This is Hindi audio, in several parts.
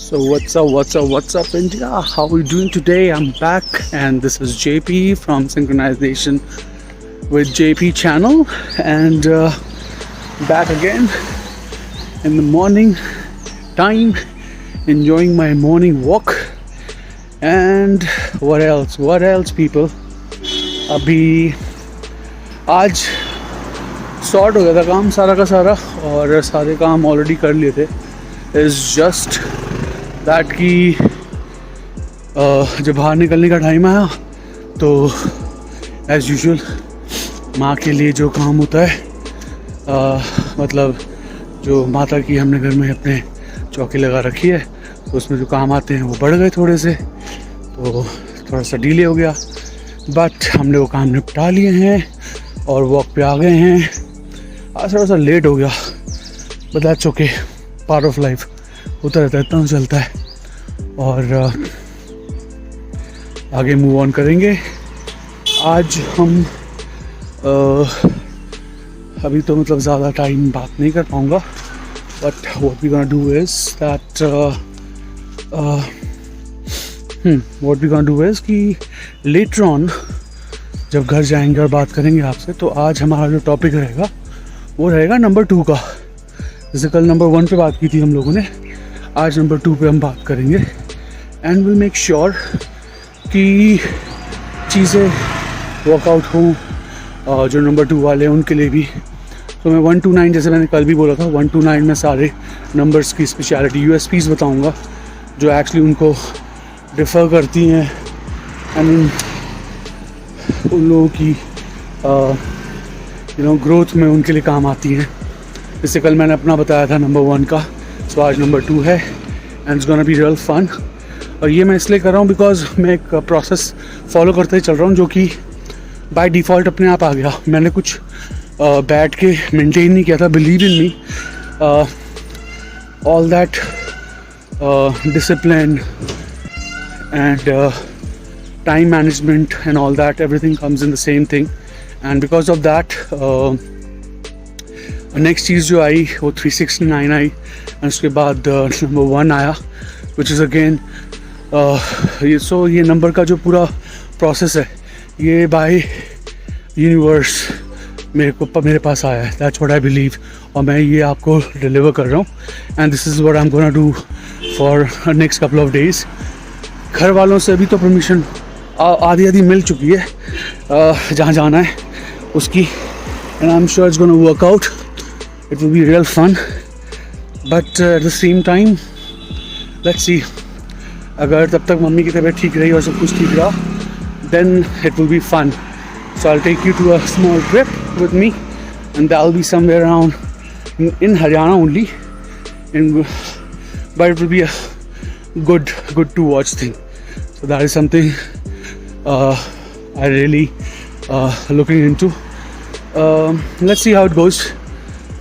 So what's up India? How are we doing today? I'm back and this is JP from Synchronization with JP channel and back again in the morning time, enjoying my morning walk and what else people? अभी आज सॉर्ट हो गया था काम सारा का सारा और सारे काम ऑलरेडी कर लिए थे. इज़ जस्ट दैट कि जब बाहर निकलने का टाइम आया तो एज़ यूजुअल माँ के लिए जो काम होता है मतलब जो माता की हमने घर में अपने चौकी लगा रखी है तो उसमें जो काम आते हैं वो बढ़ गए थोड़े से, तो थोड़ा सा डिले हो गया बट हमने वो काम निपटा लिए हैं और वॉक पे आ गए हैं. आज थोड़ा सा लेट हो गया but that's okay, part of life होता रहता है, इतना चलता है और आगे मूव ऑन करेंगे. आज हम अभी तो मतलब ज़्यादा टाइम बात नहीं कर पाऊँगा but what we gonna do is that what we gonna do is कि लेटर ऑन जब घर जाएंगे और बात करेंगे आपसे तो आज हमारा जो टॉपिक रहेगा वो रहेगा नंबर 2 का. जैसे कल नंबर 1 पे बात की थी हम लोगों ने, आज नंबर 2 पे हम बात करेंगे एंड विल मेक श्योर कि चीज़ें वर्कआउट हों जो नंबर 2 वाले हैं उनके लिए भी. तो मैं 1 to 9 जैसे मैंने कल भी बोला था 1 to 9 में सारे नंबर्स की स्पेशलिटी USPs बताऊंगा जो एक्चुअली उनको डिफ़र करती हैं एंड उन लोगों की ग्रोथ में उनके लिए काम आती हैं. जैसे कल मैंने अपना बताया था नंबर 1 का, सो आज नंबर 2 है and it's gonna be real fun. और ये मैं इसलिए कर रहा हूँ बिकॉज मैं एक प्रोसेस फॉलो करते ही चल रहा हूँ जो कि बाय डिफ़ॉल्ट अपने आप आ गया. मैंने कुछ बैठ के मेंटेन नहीं किया था, believe in me. All that discipline and time management and all that, everything comes in the same thing and because of that next चीज़ जो आई वो 369 आई and उसके बाद नंबर 1 आया which is again ये नंबर का जो पूरा प्रोसेस है ये बाय यूनिवर्स मेरे पास आया है. दैट्स व्हाट आई बिलीव और मैं ये आपको डिलीवर कर रहा हूँ and this is what I am gonna do for next couple of days. घर वालों से अभी तो परमिशन आधी मिल चुकी है जहाँ जाना है उसकी and I am sure it's gonna work out. It will be real fun but at the same time let's see, अगर तब तक मम्मी की तबीयत ठीक रही और सब कुछ ठीक रहा then it will be fun. So I will take you to a small trip with me and that will be somewhere around in Haryana only but it will be a good to watch thing. So that is something I really looking into. Let's see how it goes.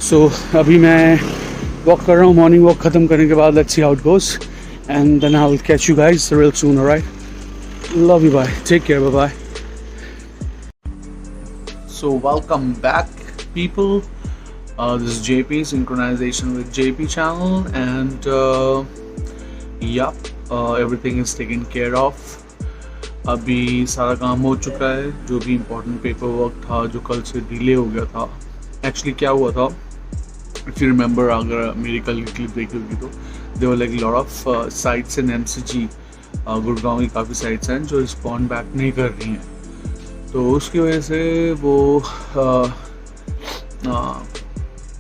So अभी मैं walk कर रहा हूँ, morning walk ख़त्म करने के बाद let's see how it goes and then I will catch you guys real soon. Alright, love you, bye, take care, bye bye. So welcome back people. This is JP Synchronization with JP channel and everything is taken care of. अभी सारा काम हो चुका है, जो भी इम्पोर्टेंट पेपर वर्क था जो कल से डिले हो गया था. एक्चुअली क्या हुआ था, इफ़ यू रिमेंबर, अगर मेरी कल की क्लिप देखी होगी तो there like lot of sites in MCG Gurgaon की काफ़ी साइट्स हैं जो रिस्पॉन्ड बैक नहीं कर रही हैं. तो उसकी वजह से वो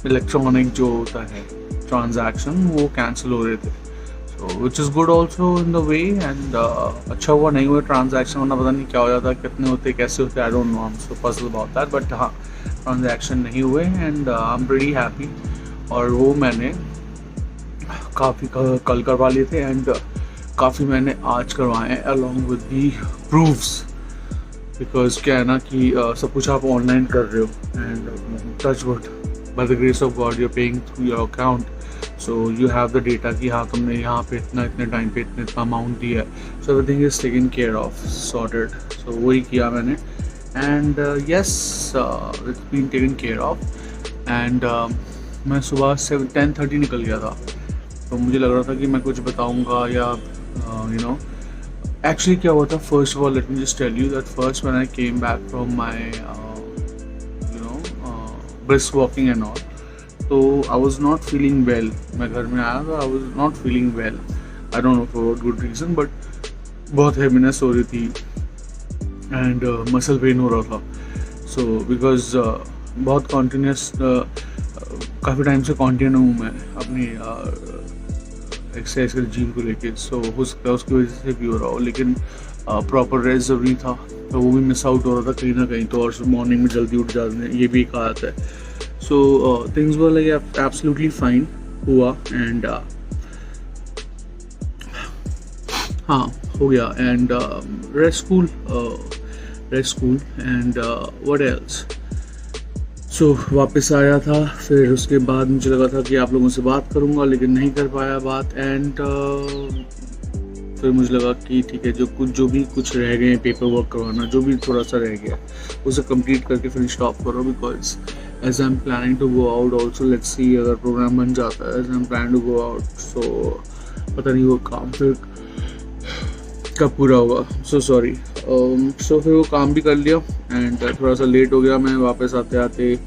इलेक्ट्रॉनिक जो होता है ट्रांजैक्शन वो कैंसिल हो रहे थे. So, which is good also in the way and अच्छा हुआ नहीं हुआ ट्रांजैक्शन, वरना पता नहीं क्या हो जाता, कितने होते कैसे होते, I don't know, I'm so puzzled about that. But हाँ, ट्रांजैक्शन नहीं हुए and I'm pretty happy. और वो मैंने काफ़ी कल करवा लिए थे and काफ़ी मैंने आज करवाए हैं along with the proofs because क्या है ना कि सब कुछ आप ऑनलाइन कर रहे हो and touch wood, by the grace of God you're paying through your account. So you have the data कि हाँ तुमने यहाँ पे इतने टाइम पे इतना अमाउंट दिया है. So everything is taken care of, sorted. So वही किया मैंने and yes it's been taken care of. And मैं सुबह 10:30 निकल गया था तो मुझे लग रहा था कि मैं कुछ बताऊंगा या यू नो एक्चुअली क्या हुआ था. First of all let me just tell you that first when I came back from my you know brisk walking and all, तो I was not feeling well. मैं घर में आया था, I was not feeling well. I don't know for what good reason, but बहुत हैवीनेस हो रही थी एंड मसल पेन हो रहा था. सो बिकॉज बहुत कॉन्टीन्यूस काफ़ी टाइम से कॉन्टिन्यू हूँ मैं अपनी एक्सरसाइज के जिम को लेके. सो हो सकता है उसकी वजह से भी हो रहा हो, लेकिन प्रॉपर रेस्ट ज़रूरी था, तो वो भी मिस आउट हो रहा था कहीं ना कहीं. तो और मॉर्निंग में जल्दी उठ जाते ये भी एक आदत है. So things were like absolutely fine हुआ एंड हाँ हो गया. And rest cool and what else. So वापस आया था. फिर उसके बाद मुझे लगा था कि आप लोगों से बात करूंगा, लेकिन नहीं कर पाया बात. एंड फिर मुझे लगा कि ठीक है, जो भी कुछ रह गए पेपर वर्क करवाना, जो भी थोड़ा सा रह गया उसे कंप्लीट करके फिर स्टॉप करो. Because as I am planning to go out also, let's see अगर प्रोग्राम बन जाता है. As I am planning to go out, so पता नहीं वो काम फिर कब पूरा होगा. So sorry. सो फिर वो काम भी कर लिया एंड थोड़ा सा लेट हो गया. मैं वापस आते आते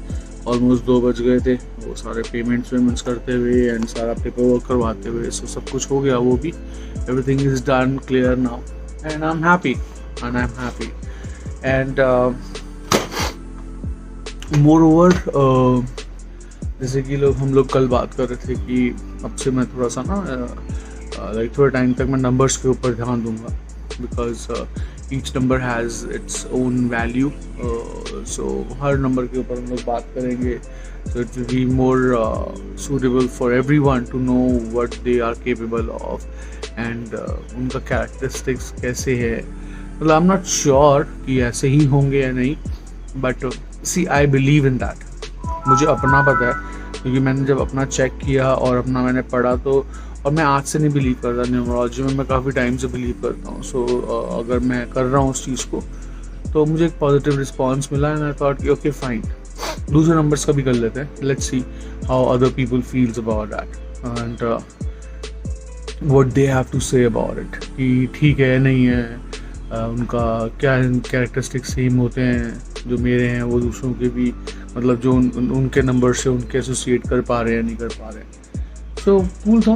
ऑलमोस्ट 2 बज गए थे, वो सारे पेमेंट्स करते हुए एंड सारा पेपर वर्क करवाते हुए. सो सब कुछ हो गया, वो भी everything is done clear now and I'm happy and moreover जैसे कि हम लोग कल बात कर रहे थे कि अब से मैं थोड़ा सा ना लाइक थोड़े टाइम तक मैं नंबर्स के ऊपर ध्यान दूंगा. Because each number has its own value. So her number के ऊपर हम लोग बात करेंगे. So it will be more suitable for everyone to know what they are capable of and उनका कैरेक्टरिस्टिक्स कैसे है. मतलब आई एम नॉट श्योर कि ऐसे ही होंगे या नहीं, but see I believe in that. मुझे अपना पता है क्योंकि मैंने जब अपना चेक किया और अपना मैंने पढ़ा, तो और मैं आज से नहीं बिलीव करता न्यूमरोलॉजी में, मैं काफ़ी टाइम से बिलीव करता हूँ. सो अगर मैं कर रहा हूँ उस चीज़ को तो मुझे एक पॉजिटिव रिस्पॉन्स मिला एंड आई थॉट कि ओके फाइन, दूसरे नंबर्स का भी कर लेते हैं. Let's see how other people feels about that and what they have to say about it, कि ठीक है नहीं है, उनका क्या कैरेक्टरिस्टिक्स सेम होते हैं जो मेरे हैं, वो दूसरों के भी, मतलब जो उनके नंबर से उनके एसोसिएट कर पा रहे हैं नहीं कर पा रहे हैं. सो कूल था.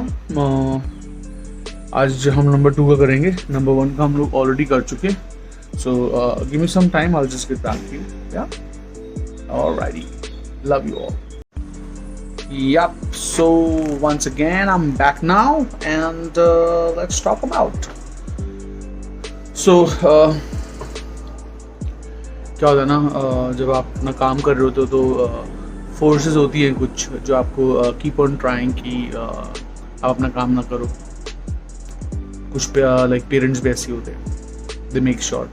आज हम नंबर 2 का करेंगे. नंबर 1 का हम लोग ऑलरेडी कर चुके. So give me some time, I will just get back to you. या alrighty, love you all. Yep, so once again I'm back now and let's talk about. So क्या होता है ना, जब आप अपना काम कर रहे होते हो तो फोर्सेस होती हैं कुछ जो आपको कीप ऑन ट्राइंग कि आप अपना काम ना करो. कुछ लाइक पेरेंट्स भी ऐसे होते हैं, they make sure.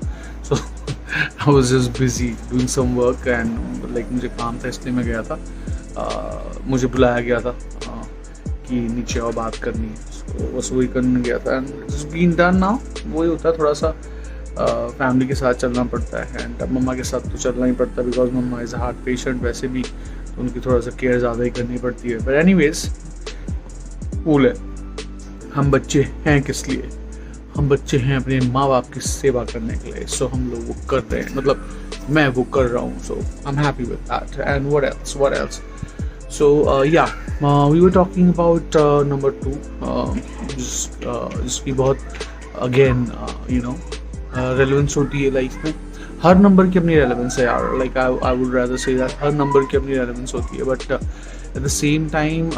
So I was just busy doing some work and like मुझे काम था इसलिए मैं गया था. मुझे बुलाया गया था कि नीचे आओ बात करनी है. सो बस वही करने गया था and it's been done now. वही होता है, थोड़ा सा फैमिली के साथ चलना पड़ता है एंड मम्मा के साथ तो चलना ही पड़ता है बिकॉज मम्मा इज़ हार्ट पेशेंट वैसे भी, तो उनकी थोड़ा सा केयर ज़्यादा ही करनी पड़ती है. बट एनीवेज कूल है. हम बच्चे हैं किस लिए? हम बच्चे हैं अपने माँ बाप की सेवा करने के लिए. सो हम लोग वो कर रहे हैं, मतलब मैं वो कर रहा हूँ. So I am happy with that. And what else. So we were talking about number 2, जिसकी बहुत again relevance होती है लाइफ में. हर नंबर की अपनी रेलेवेंस है यार. Like I would rather say that her number की अपनी रेलेवेंस होती है. But at the same time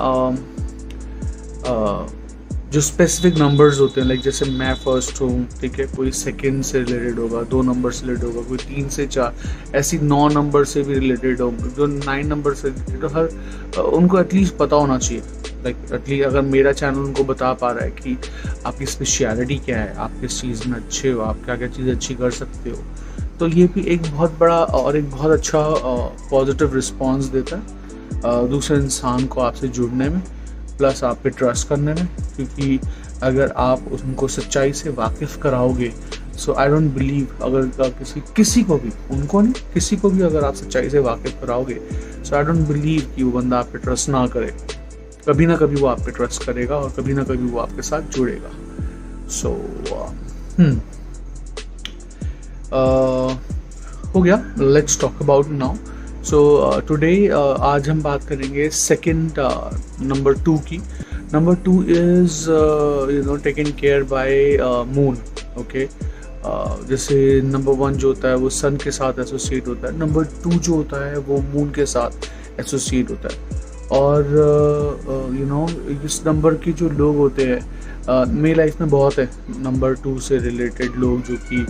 जो स्पेसिफिक नंबर्स होते हैं, लाइक जैसे मैं फर्स्ट हूँ, ठीक है, कोई सेकंड से रिलेटेड होगा, 2 नंबर से रिलेटेड होगा, कोई 3 से 4, ऐसी 9 नंबर से भी रिलेटेड होगा, जो 9 नंबर से रिलेटेड, हर उनको एटलीस्ट पता होना चाहिए. लाइक एटलीस्ट अगर मेरा चैनल उनको बता पा रहा है कि आपकी स्पेशलिटी क्या है, आप किस चीज़ में अच्छे हो, आप क्या क्या चीज़ अच्छी कर सकते हो, तो ये भी एक बहुत बड़ा और एक बहुत अच्छा पॉजिटिव रिस्पॉन्स देता है दूसरे इंसान को आपसे जुड़ने में, प्लस आप पे ट्रस्ट करने में. क्योंकि अगर आप उनको सच्चाई से वाकिफ़ कराओगे, सो आई डोंट बिलीव, अगर किसी को भी, उनको नहीं, किसी को भी अगर आप सच्चाई से वाकिफ़ कराओगे, सो आई डोंट बिलीव कि वो बंदा आप पे ट्रस्ट ना करे. कभी ना कभी वो आप पे ट्रस्ट करेगा और कभी ना कभी वो आपके साथ जुड़ेगा. सो हो गया. Let's talk about now. So today आज हम बात करेंगे सेकंड नंबर 2 की. Number 2 is taken care by moon. Okay, जैसे नंबर 1 जो होता है वो सन के साथ एसोसिएट होता है, नंबर 2 जो होता है वो मून के साथ एसोसिएट होता है. और इस नंबर के जो लोग होते हैं मेरी लाइफ में बहुत है नंबर 2 से रिलेटेड लोग जो कि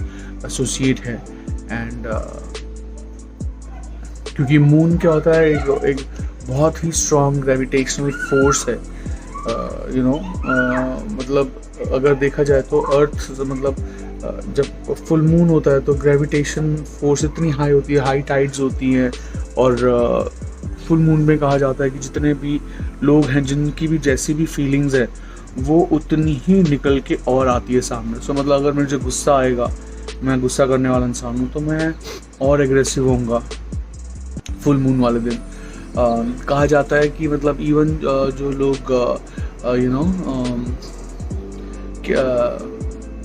एसोसिएट है. एंड क्योंकि मून क्या होता है, एक बहुत ही स्ट्रॉन्ग ग्रेविटेशनल फोर्स है. मतलब अगर देखा जाए तो अर्थ मतलब जब फुल मून होता है तो ग्रेविटेशन फोर्स इतनी हाई होती है, हाई टाइड्स होती हैं. और फुल मून में कहा जाता है कि जितने भी लोग हैं जिनकी भी जैसी भी फीलिंग्स है वो उतनी ही निकल के और आती है सामने. सो मतलब अगर मुझे गुस्सा आएगा, मैं गुस्सा करने वाला इंसान हूँ, तो मैं और एग्रेसिव होऊंगा फुल मून वाले दिन. कहा जाता है कि मतलब इवन जो लोग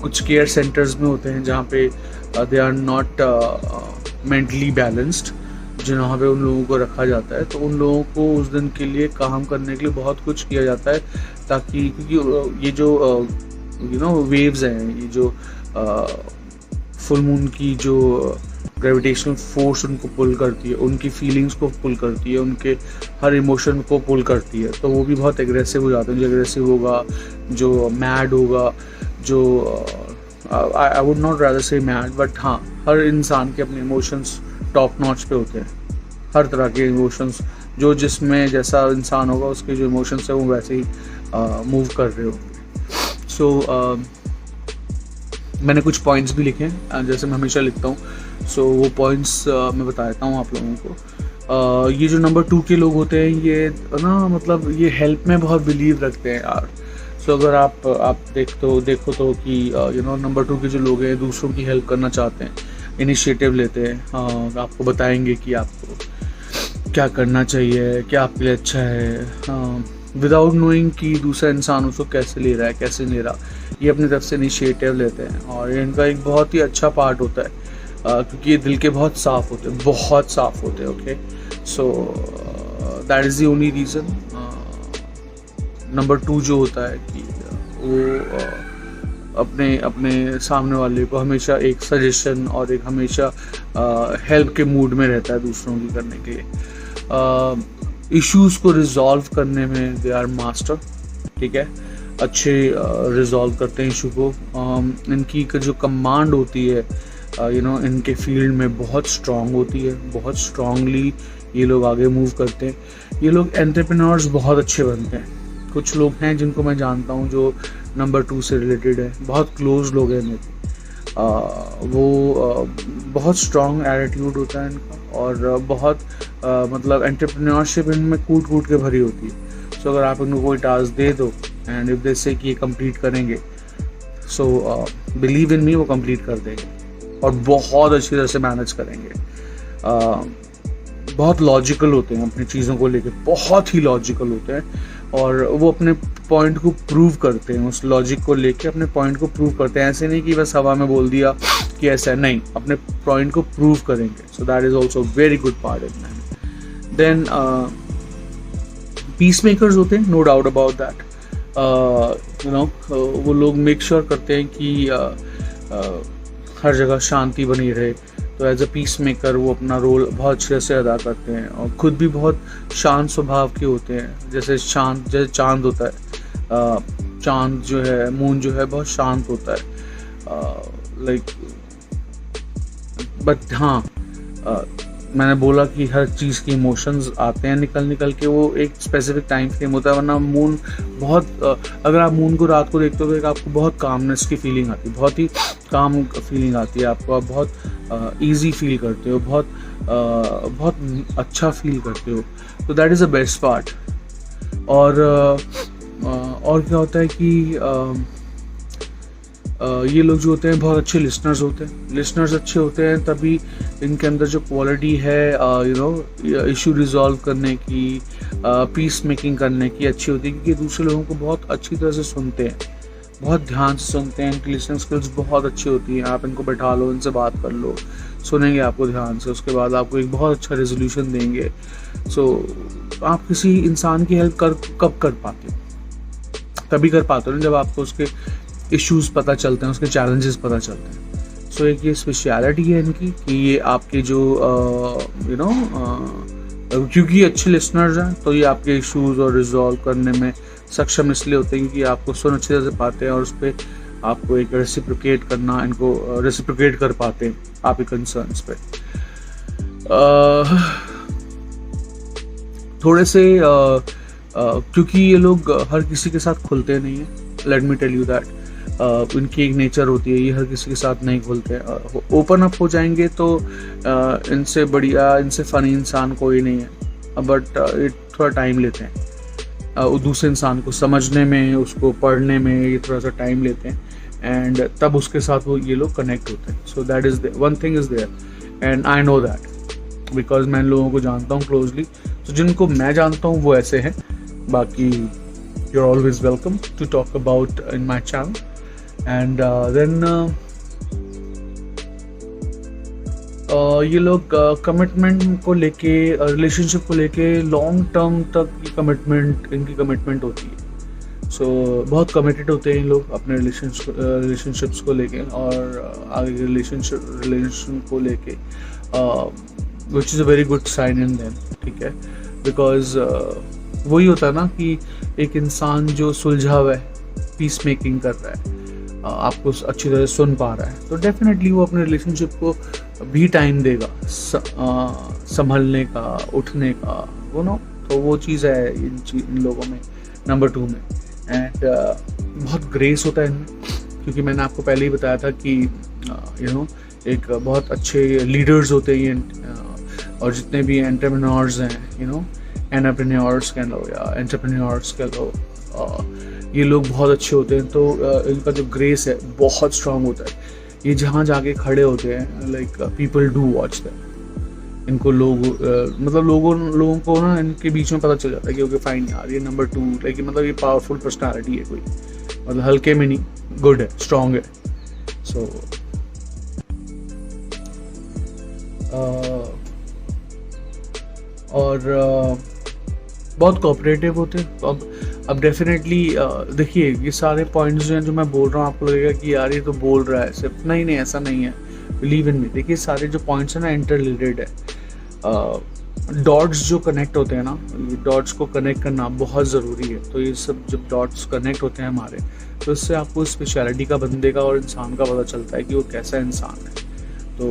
कुछ केयर सेंटर्स में होते हैं जहाँ पे they are not mentally balanced, जहाँ पे उन लोगों को रखा जाता है, तो उन लोगों को उस दिन के लिए काम करने के लिए बहुत कुछ किया जाता है, ताकि क्योंकि ये जो वेव्स हैं, ये जो फुल मून की जो ग्रेविटेशनल फोर्स उनको पुल करती है, उनकी फीलिंग्स को पुल करती है, उनके हर इमोशन को पुल करती है, तो वो भी बहुत एग्रेसिव हो जाते हैं. जो एग्रेसिव होगा, जो मैड होगा, जो आई वुड नॉट रादर से मैड, बट हाँ, हर इंसान के अपने इमोशंस टॉप नॉच पे होते हैं. हर तरह के इमोशंस, जो जिसमें जैसा इंसान होगा उसके जो इमोशंस है वो वैसे ही मूव कर रहे होंगे. सो मैंने कुछ पॉइंट्स भी लिखे हैं जैसे मैं हमेशा लिखता हूँ. सो वो पॉइंट्स मैं बता देता हूँ आप लोगों को. ये जो नंबर 2 के लोग होते हैं ये ना मतलब ये हेल्प में बहुत बिलीव रखते हैं यार. सो अगर आप देखो तो कि नंबर 2 के जो लोग हैं दूसरों की हेल्प करना चाहते हैं, इनिशिएटिव लेते हैं, आपको बताएंगे कि आपको क्या करना चाहिए, क्या आपके लिए अच्छा है, विदाउट नोइंग कि दूसरा इंसान उसको कैसे ले रहा है, कैसे ले रहा. ये अपनी तरफ से इनिशिएटिव लेते हैं और इनका एक बहुत ही अच्छा पार्ट होता है क्योंकि ये दिल के बहुत साफ़ होते हैं, बहुत साफ़ होते हैं. Okay, so that is the only reason. Number 2 जो होता है कि वो अपने सामने वाले को हमेशा एक सजेशन और एक हमेशा हेल्प के मूड में रहता है दूसरों की करने के लिए. इश्यूज़ को रिजॉल्व करने में दे आर मास्टर. ठीक है, अच्छे रिजॉल्व करते हैं इशू को. इनकी जो कमांड होती है इनके फील्ड में बहुत स्ट्रांग होती है, बहुत स्ट्रांगली ये लोग आगे मूव करते हैं. ये लोग एंटरप्रेन्योर्स बहुत अच्छे बनते हैं. कुछ लोग हैं जिनको मैं जानता हूँ जो नंबर 2 से रिलेटेड है, बहुत क्लोज लोग हैं मेरे. वो बहुत स्ट्रांग एटीट्यूड होता है इनका और बहुत मतलब एंटरप्रेन्योरशिप इनमें कूट के भरी होती है. सो अगर आप इनको कोई टास्क दे दो एंड इफ दे से कि ये कंप्लीट करेंगे, सो बिलीव इन मी, वो कंप्लीट कर देंगे और बहुत अच्छी तरह से मैनेज करेंगे. बहुत लॉजिकल होते हैं अपनी चीज़ों को लेके, बहुत ही लॉजिकल होते हैं और वो अपने पॉइंट को प्रूव करते हैं. उस लॉजिक को लेके अपने पॉइंट को प्रूव करते हैं. ऐसे नहीं कि बस हवा में बोल दिया कि ऐसा है, नहीं, अपने पॉइंट को प्रूव करेंगे. So that is also very good part in that. Then peace makers होते हैं, नो डाउट अबाउट दैट. वो लोग मेक श्योर करते हैं कि हर जगह शांति बनी रहे. तो एज अ पीस मेकर वो अपना रोल बहुत अच्छे से अदा करते हैं और ख़ुद भी बहुत शांत स्वभाव के होते हैं. जैसे चांद होता है, चांद जो है, मून जो है, बहुत शांत होता है. लाइक बट हाँ, मैंने बोला कि हर चीज़ के इमोशंस आते हैं निकल के, वो एक स्पेसिफिक टाइम फ्रेम होता है. वरना मून बहुत अगर आप मून को रात को देखते हो तो एक आपको बहुत कामनेस की फीलिंग आती है, बहुत ही काम फीलिंग आती है आपको. आप बहुत ईजी फील करते हो, बहुत अच्छा फील करते हो. तो that is the best part. और क्या होता है कि ये लोग जो होते हैं बहुत अच्छे लिसनर्स होते हैं। लिसनर्स अच्छे होते हैं तभी इनके अंदर जो क्वालिटी है इशू रिजॉल्व करने की, पीस मेकिंग करने की अच्छी होती है, क्योंकि दूसरे लोगों को बहुत अच्छी तरह से सुनते हैं, बहुत ध्यान से सुनते हैं। इनकी लिसनिंग स्किल्स बहुत अच्छी होती हैं। आप इनको बैठा लो, इनसे बात कर लो, सुनेंगे आपको ध्यान से, उसके बाद आपको एक बहुत अच्छा रेजोल्यूशन देंगे। आप किसी इंसान की हेल्प कब कर पाते हो? तभी कर पाते हो ना जब आपको उसके इश्यूज पता चलते हैं, उसके चैलेंजेस पता चलते हैं। एक ये स्पेशलिटी है इनकी कि ये आपके जो क्योंकि अच्छे लिसनर्स हैं तो ये आपके इश्यूज और रिजॉल्व करने में सक्षम इसलिए होते हैं क्योंकि आपको सुन अच्छी तरह से पाते हैं और उस पर आपको एक रेसिप्रोकेट कर पाते हैं आपके कंसर्न्स पे। थोड़े से क्योंकि ये लोग हर किसी के साथ खुलते नहीं हैं, let me tell you that. इनकी एक नेचर होती है, ये हर किसी के साथ नहीं खुलते। ओपन अप हो जाएंगे तो इनसे बढ़िया, इनसे फनी इंसान कोई नहीं है, बट थोड़ा टाइम लेते हैं दूसरे इंसान को समझने में, उसको पढ़ने में, ये थोड़ा सा टाइम लेते हैं एंड तब उसके साथ ये लोग कनेक्ट होते हैं। So that is one thing is there and I know that because मैं इन लोगों को जानता हूँ क्लोजली। तो जिनको मैं जानता हूँ वो ऐसे हैं। बाकी you are always welcome to talk about in my channel and then ये लोग कमिटमेंट को लेके, रिलेशनशिप को लेके लॉन्ग टर्म तक इनकी कमिटमेंट होती है। बहुत कमिटेड होते हैं लोग अपने रिलेशनशिप्स को लेके और आगे रिलेशन को लेके, which is a very good sign in them, ठीक है। बिकॉज वही होता है ना कि एक इंसान जो सुलझा हुआ है, पीस मेकिंग कर रहा है, आपको अच्छी तरह सुन पा रहा है, तो डेफिनेटली वो अपने रिलेशनशिप को भी टाइम देगा संभलने का, उठने का, तो वो चीज़ है इन लोगों में, नंबर 2 में। एंड बहुत ग्रेस होता है इनमें, क्योंकि मैंने आपको पहले ही बताया था कि एक बहुत अच्छे लीडर्स होते हैं और जितने भी एंटरप्रेन्योर्स हैं, एंटरप्रेन्योर्स कह लो या एंटरप्रेन्योर्स कह लो, ये लोग बहुत अच्छे होते हैं। तो इनका जो ग्रेस है बहुत स्ट्रांग होता है। ये जहाँ जाके खड़े होते हैं, like people do watch them. इनको लोगों को ना इनके बीच में पता चल जाता है कि ओके फाइन यार, ये नंबर 2, लेकिन मतलब ये पावरफुल पर्सनालिटी है कोई, मतलब हल्के में नहीं, गुड है, स्ट्रांग है। बहुत कोऑपरेटिव होते हैं। अब डेफिनेटली देखिए, ये सारे पॉइंट्स जो हैं जो मैं बोल रहा हूँ, आपको लगेगा कि यार ये तो बोल रहा है सिर्फ, नहीं ऐसा नहीं है, बिलीव इन मी। देखिए सारे जो पॉइंट्स हैं ना इंटर रिलेटेड है। डॉट्स जो कनेक्ट होते हैं ना, ये डॉट्स को कनेक्ट करना बहुत ज़रूरी है। तो ये सब जब डॉट्स कनेक्ट होते हैं हमारे, तो इससे आपको स्पेशलिटी का, बंदे का और इंसान का पता चलता है कि वो कैसा इंसान है। तो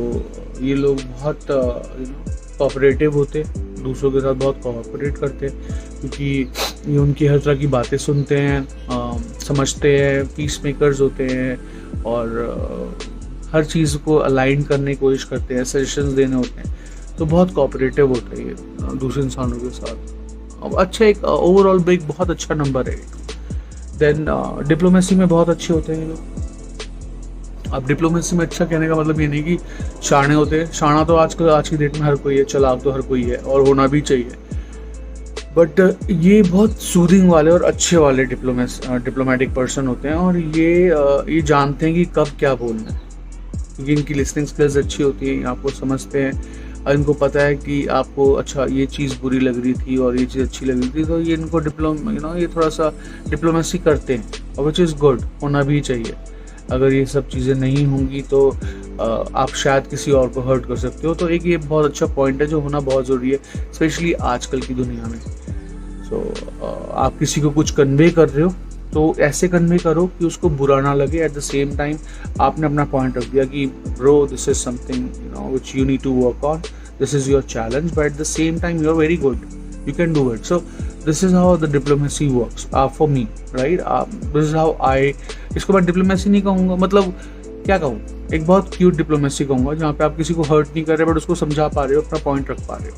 ये लोग बहुत कोऑपरेटिव होते हैं, दूसरों के साथ बहुत कोऑपरेट करते हैं, क्योंकि ये उनकी हर तरह की बातें सुनते हैं, समझते हैं, पीस मेकर्स होते हैं और हर चीज़ को अलाइन करने की कोशिश करते हैं, सजेशंस देने होते हैं। तो बहुत कोऑपरेटिव होते हैं ये दूसरे इंसानों के साथ। अब अच्छा, एक ओवरऑल एक बहुत अच्छा नंबर है। देन डिप्लोमेसी में बहुत अच्छे होते हैं ये लोग। अब डिप्लोमेसी में अच्छा कहने का मतलब ये नहीं कि शाणे होते हैं। शाना तो आज की डेट में हर कोई है, चालाक तो हर कोई है और होना भी चाहिए, बट ये बहुत सूदिंग वाले और अच्छे वाले डिप्लोमेटिक पर्सन होते हैं और ये जानते हैं कि कब क्या बोलना है, क्योंकि इनकी लिसनिंग स्किल्स अच्छी होती है, आपको समझते हैं और इनको पता है कि आपको अच्छा ये चीज़ बुरी लग रही थी और ये चीज़ अच्छी लग रही थी, तो ये इनको ये थोड़ा सा डिप्लोमेसी करते हैं, और विच इज़ गुड, होना भी चाहिए। अगर ये सब चीज़ें नहीं होंगी तो आप शायद किसी और को हर्ट कर सकते हो। तो एक ये बहुत अच्छा पॉइंट है जो होना बहुत ज़रूरी है, स्पेशली आजकल की दुनिया में। आप किसी को कुछ कन्वे कर रहे हो तो ऐसे कन्वे करो कि उसको बुरा ना लगे। एट द सेम टाइम आपने अपना पॉइंट रख दिया कि bro, this is something which you need to work on, this is your challenge, but at the same time you are very good, you can do it. So this is how the diplomacy works for me, right? This is how इसको मैं डिप्लोमेसी नहीं कहूँगा, मतलब क्या कहूँ, एक बहुत क्यूट डिप्लोमेसी कहूँगा, जहाँ पे आप किसी को हर्ट नहीं कर रहे बट उसको समझा पा रहे हो, अपना पॉइंट रख पा रहे हो।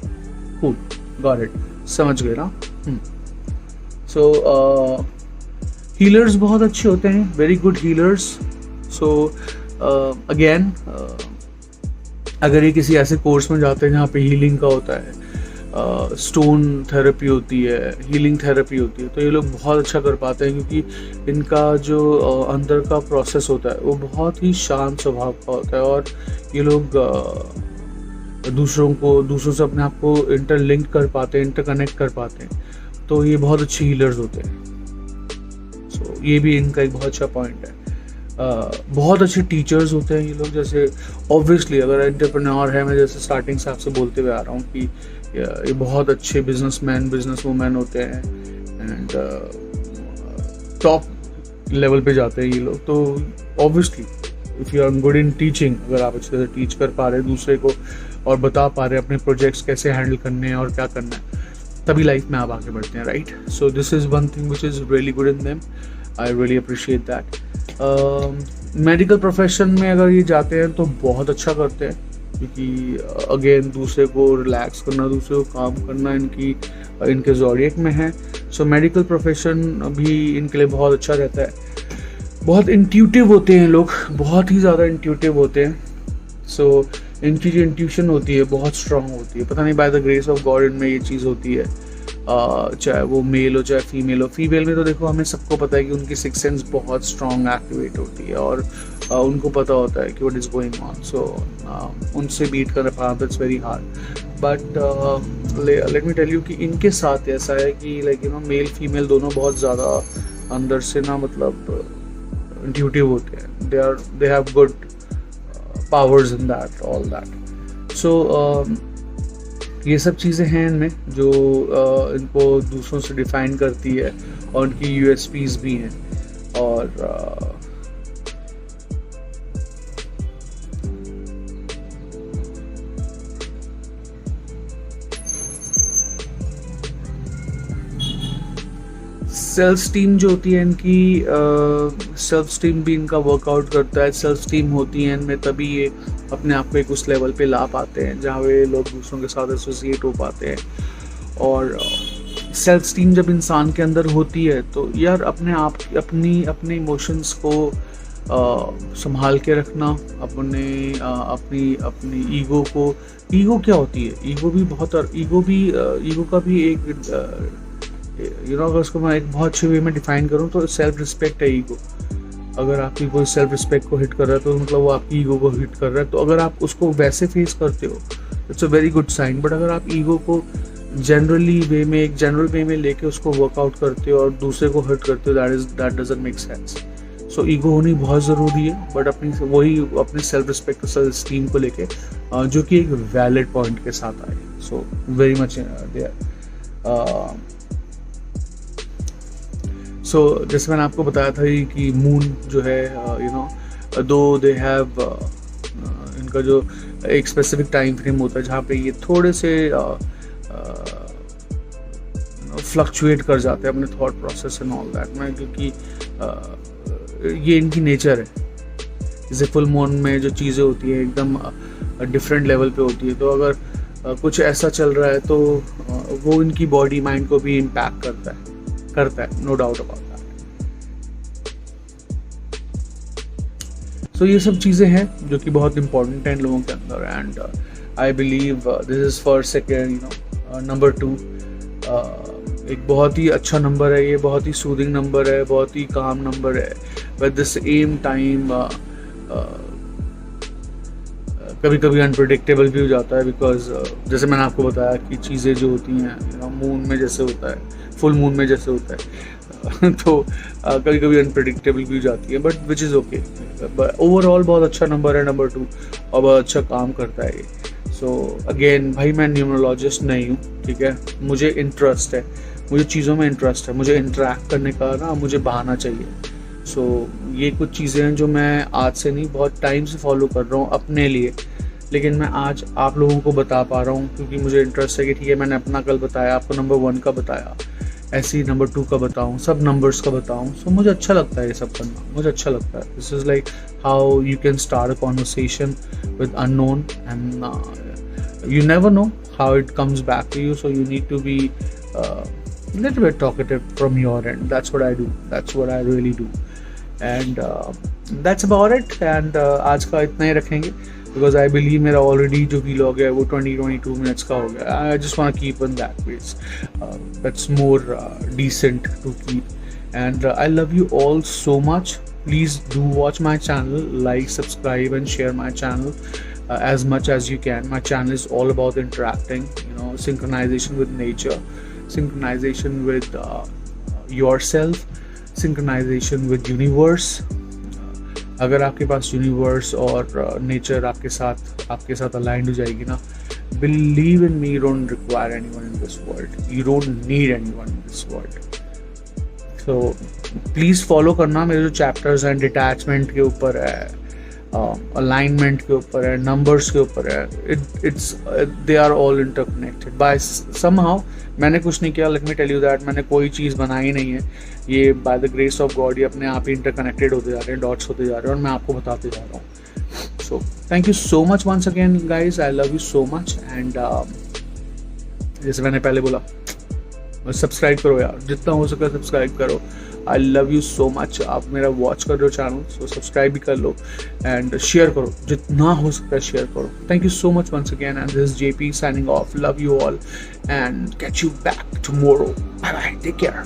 कूल, गॉट इट, समझ गए ना? सो हीलर्स बहुत अच्छे होते हैं, very good healers. So again अगर ये किसी ऐसे कोर्स में जाते हैं जहाँ पे हीलिंग का होता है, स्टोन थेरेपी होती है, हीलिंग थेरेपी होती है, तो ये लोग बहुत अच्छा कर पाते हैं, क्योंकि इनका जो अंदर का प्रोसेस होता है वो बहुत ही शांत स्वभाव का होता है, और ये लोग दूसरों से अपने आप को इंटरलिंक कर पाते हैं, इंटरकनेक्ट कर पाते हैं, तो ये बहुत अच्छे हीलर्स होते हैं। सो ये भी इनका एक बहुत अच्छा पॉइंट है। बहुत अच्छे टीचर्स होते हैं ये लोग। जैसे ऑब्वियसली अगर एंटरप्रेन्योर है, मैं जैसे स्टार्टिंग से आपसे बोलते हुए आ रहा हूँ कि ये बहुत अच्छे बिजनेसमैन बिजनेस वूमेन होते हैं, एंड टॉप लेवल पे जाते हैं ये लोग। तो obviously if you are good in teaching, अगर आप अच्छे से टीच कर पा रहे हैं दूसरे को और बता पा रहे हैं अपने प्रोजेक्ट्स कैसे हैंडल करने हैं और क्या करना है, तभी लाइफ में आप आगे बढ़ते हैं, right? So this is one thing which is really good in them. I really appreciate that. Medical profession में अगर ये जाते हैं तो बहुत अच्छा करते हैं, क्योंकि अगेन दूसरे को रिलैक्स करना, दूसरे को काम करना इनके ज़ोडिएक में है। सो मेडिकल प्रोफेशन भी इनके लिए बहुत अच्छा रहता है। बहुत इंट्यूटिव होते हैं लोग, बहुत ही ज़्यादा इंट्यूटिव होते हैं। सो इनकी जो इंट्यूशन होती है बहुत स्ट्रांग होती है। पता नहीं bye the grace of God इनमें ये चीज़ होती है, चाहे वो मेल हो चाहे फीमेल हो। फीमेल में तो देखो हमें सबको पता है कि उनकी सिक्स सेंस बहुत स्ट्रांग एक्टिवेट होती है, और उनको पता होता है कि what is going on. So उनसे बीट कर पाना it's very hard. But let me tell you कि इनके साथ ऐसा है कि like you know male female दोनों बहुत ज़्यादा अंदर से ना मतलब इंट्यूटिव होते हैं। They have good powers in that, all that. So ये सब चीज़ें हैं इनमें जो इनको दूसरों से डिफाइन करती है, और उनकी यूएसपीज भी हैं। और सेल्फ स्टीम जो होती है इनकी, सेल्फ स्टीम भी इनका वर्कआउट करता है। सेल्फ स्टीम होती है इनमें, तभी ये अपने आप को एक उस लेवल पे ला पाते हैं जहाँ वे लोग दूसरों के साथ एसोसिएट हो पाते हैं। और सेल्फ स्टीम जब इंसान के अंदर होती है तो यार अपने आप अपने इमोशंस को संभाल के रखना, अपनी ईगो को। ईगो क्या होती है? ईगो का भी एक अगर उसको मैं एक बहुत अच्छे वे में डिफाइन करूँ तो सेल्फ रिस्पेक्ट है ईगो। अगर आपकी कोई सेल्फ रिस्पेक्ट को हिट कर रहा है तो मतलब वो आपकी ईगो को हिट कर रहा है। तो अगर आप उसको वैसे फेस करते हो it's a very good sign. But अगर आप ईगो को एक जनरल वे में लेके उसको वर्कआउट करते हो और दूसरे को हर्ट करते हो, that doesn't make sense. So ego होनी बहुत ज़रूरी है, बट अपनी सेल्फ रिस्पेक्ट, सेल्फ स्टीम को लेके जो कि एक वैलिड पॉइंट के साथ आए। So very much there. So जैसे मैंने आपको बताया था कि मून जो है दो दे हैव इनका जो एक स्पेसिफिक टाइम फ्रेम होता है जहाँ पे ये थोड़े से फ्लक्चुएट कर जाते हैं अपने thought process and all that में, क्योंकि ये इनकी नेचर है। जैसे फुल मून में जो चीज़ें होती हैं एकदम डिफरेंट लेवल पे होती है, तो अगर कुछ ऐसा चल रहा है तो वो इनकी बॉडी माइंड को भी इम्पैक्ट करता है, no doubt about that. So ये सब चीज़ें हैं जो कि बहुत इंपॉर्टेंट हैं इन लोगों के अंदर। And I believe this is for second number 2। एक बहुत ही अच्छा नंबर है ये, बहुत ही सूदिंग नंबर है, बहुत ही काम नंबर है। बट द सेम टाइम कभी कभी अनप्रेडिक्टेबल भी हो जाता है, बिकॉज जैसे मैंने आपको बताया कि चीज़ें जो होती हैं मून में जैसे होता है, फुल मून में जैसे होता है तो कभी कभी अनप्रेडिक्टेबल भी हो जाती है, but which is okay. Overall बहुत अच्छा नंबर है नंबर 2, और बहुत अच्छा काम करता है ये। सो अगेन भाई मैं न्यूमरोलॉजिस्ट नहीं हूँ, ठीक है, मुझे इंटरेस्ट है, मुझे चीज़ों में इंटरेस्ट है, मुझे इंटरेक्ट करने का ना मुझे बहाना चाहिए। सो ये कुछ चीज़ें हैं जो मैं आज से नहीं बहुत टाइम से फॉलो कर रहा हूँ अपने लिए, लेकिन मैं आज आप लोगों को बता पा रहा हूँ क्योंकि मुझे इंटरेस्ट है कि ठीक है मैंने अपना कल बताया, आपको नंबर 1 का बताया, ऐसे ही नंबर 2 का बताऊँ, सब नंबर्स का बताऊँ। सो मुझे अच्छा लगता है ये सब करना, मुझे अच्छा लगता है। This is like how you can start a conversation with unknown and you never know how it comes back to you, so you need to be a little bit talkative from your end. That's what I do, that's what I really do. And that's about it. And आज का इतना ही रखेंगे, बिकॉज आई बिलीव मेरा ऑलरेडी जो व्लॉग है वो 20-22 मिनट्स का हो गया। I just want keep in that pace, that's more decent to keep. And I love you all so much. Please do watch my channel, like, subscribe and share my channel as much as you can. My channel is all about interacting, synchronization with nature, synchronization with yourself, synchronization with universe. अगर आपके पास यूनिवर्स और नेचर आपके साथ अलाइंड हो जाएगी ना, believe in me, you don't require anyone in this world, you don't need anyone in this world. So please follow करना। मेरे जो चैप्टर्स हैं डिटैचमेंट के ऊपर है, अलाइनमेंट के ऊपर है, नंबर्स के ऊपर है, it's they are all interconnected by somehow. मैंने कुछ नहीं किया, let me tell you that, मैंने कोई चीज़ बनाई नहीं है। ये by the grace of God ये अपने आप ही इंटरकनेक्टेड होते जा रहे हैं, डॉट्स होते जा रहे हैं, और मैं आपको बताते जा रहा हूँ। So thank you so much once again guys, I love you so much. And जैसे मैंने पहले बोला, सब्सक्राइब करो यार, जितना हो सके सब्सक्राइब करो। आई लव यू सो मच। आप मेरा वॉच कर रहे हो चैनल, सो सब्सक्राइब भी कर लो एंड शेयर करो, जितना हो सकता है शेयर करो। Thank you so much once again, and this is JP signing off. Love you all and catch you back tomorrow. Bye bye, take care.